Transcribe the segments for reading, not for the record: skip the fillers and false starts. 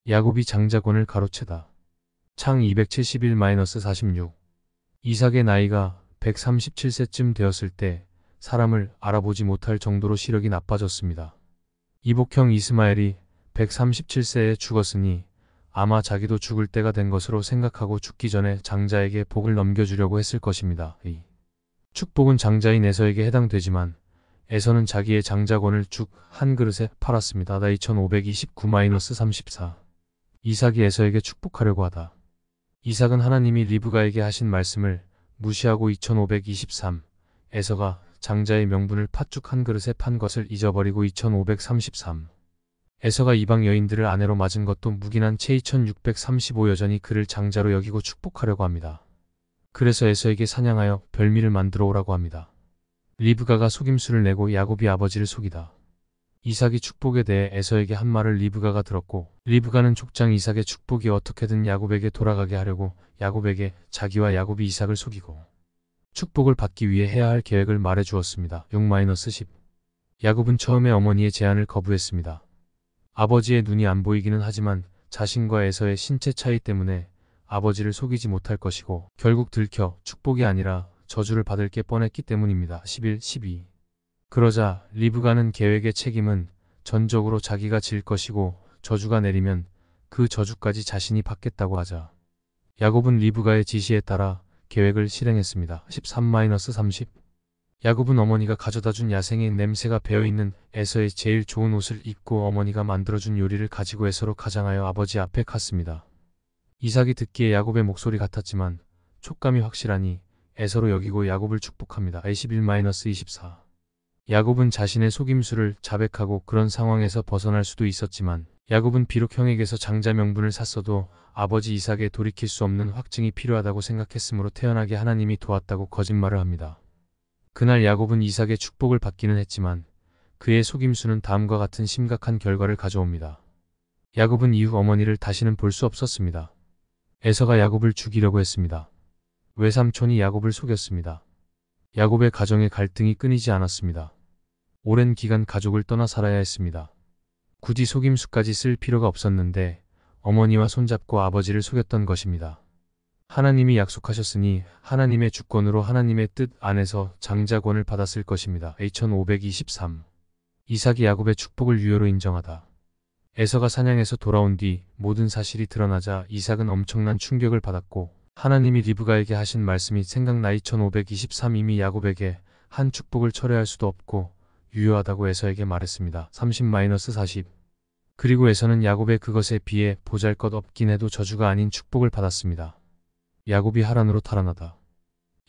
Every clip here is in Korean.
야곱이 장자권을 가로채다. 창 271-46. 이삭의 나이가 137세쯤 되었을 때 사람을 알아보지 못할 정도로 시력이 나빠졌습니다. 이복형 이스마엘이 137세에 죽었으니 아마 자기도 죽을 때가 된 것으로 생각하고 죽기 전에 장자에게 복을 넘겨주려고 했을 것입니다. 이 축복은 장자인 에서에게 해당되지만 에서는 자기의 장자권을 죽 한 그릇에 팔았습니다. 나 2529-34. 이삭이 에서에게 축복하려고 하다. 이삭은 하나님이 리브가에게 하신 말씀을 무시하고 2523. 에서가 장자의 명분을 팥죽 한 그릇에 판 것을 잊어버리고 2533. 에서가 이방 여인들을 아내로 맞은 것도 묵인한 채 2635 여전히 그를 장자로 여기고 축복하려고 합니다. 그래서 에서에게 사냥하여 별미를 만들어 오라고 합니다. 리브가가 속임수를 내고 야곱이 아버지를 속이다. 이삭이 축복에 대해 에서에게 한 말을 리브가가 들었고 리브가는 족장 이삭의 축복이 어떻게든 야곱에게 돌아가게 하려고 야곱에게 자기와 야곱이 이삭을 속이고 축복을 받기 위해 해야 할 계획을 말해 주었습니다. 6-10. 야곱은 처음에 어머니의 제안을 거부했습니다. 아버지의 눈이 안 보이기는 하지만 자신과 에서의 신체 차이 때문에 아버지를 속이지 못할 것이고 결국 들켜 축복이 아니라 저주를 받을 게 뻔했기 때문입니다. 11-12. 그러자 리브가는 계획의 책임은 전적으로 자기가 질 것이고 저주가 내리면 그 저주까지 자신이 받겠다고 하자 야곱은 리브가의 지시에 따라 계획을 실행했습니다. 13-30. 야곱은 어머니가 가져다준 야생의 냄새가 배어있는 에서의 제일 좋은 옷을 입고 어머니가 만들어준 요리를 가지고 에서로 가장하여 아버지 앞에 갔습니다. 이삭이 듣기에 야곱의 목소리 같았지만 촉감이 확실하니 에서로 여기고 야곱을 축복합니다. 21-24. 야곱은 자신의 속임수를 자백하고 그런 상황에서 벗어날 수도 있었지만 야곱은 비록 형에게서 장자 명분을 샀어도 아버지 이삭에 돌이킬 수 없는 확증이 필요하다고 생각했으므로 태연하게 하나님이 도왔다고 거짓말을 합니다. 그날 야곱은 이삭의 축복을 받기는 했지만 그의 속임수는 다음과 같은 심각한 결과를 가져옵니다. 야곱은 이후 어머니를 다시는 볼 수 없었습니다. 에서가 야곱을 죽이려고 했습니다. 외삼촌이 야곱을 속였습니다. 야곱의 가정의 갈등이 끊이지 않았습니다. 오랜 기간 가족을 떠나 살아야 했습니다. 굳이 속임수까지 쓸 필요가 없었는데 어머니와 손잡고 아버지를 속였던 것입니다. 하나님이 약속하셨으니 하나님의 주권으로 하나님의 뜻 안에서 장자권을 받았을 것입니다. 2523. 이삭이 야곱의 축복을 유효로 인정하다. 에서가 사냥에서 돌아온 뒤 모든 사실이 드러나자 이삭은 엄청난 충격을 받았고 하나님이 리브가에게 하신 말씀이 생각나 2523. 이미 야곱에게 한 축복을 철회할 수도 없고 유효하다고 에서에게 말했습니다. 30-40. 그리고 에서는 야곱의 그것에 비해 보잘것없긴 해도 저주가 아닌 축복을 받았습니다. 야곱이 하란으로 탈환하다.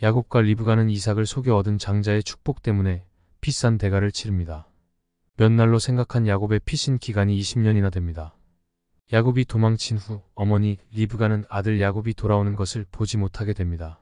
야곱과 리브가는 이삭을 속여 얻은 장자의 축복 때문에 비싼 대가를 치릅니다. 몇 날로 생각한 야곱의 피신 기간이 20년이나 됩니다. 야곱이 도망친 후 어머니 리브가는 아들 야곱이 돌아오는 것을 보지 못하게 됩니다.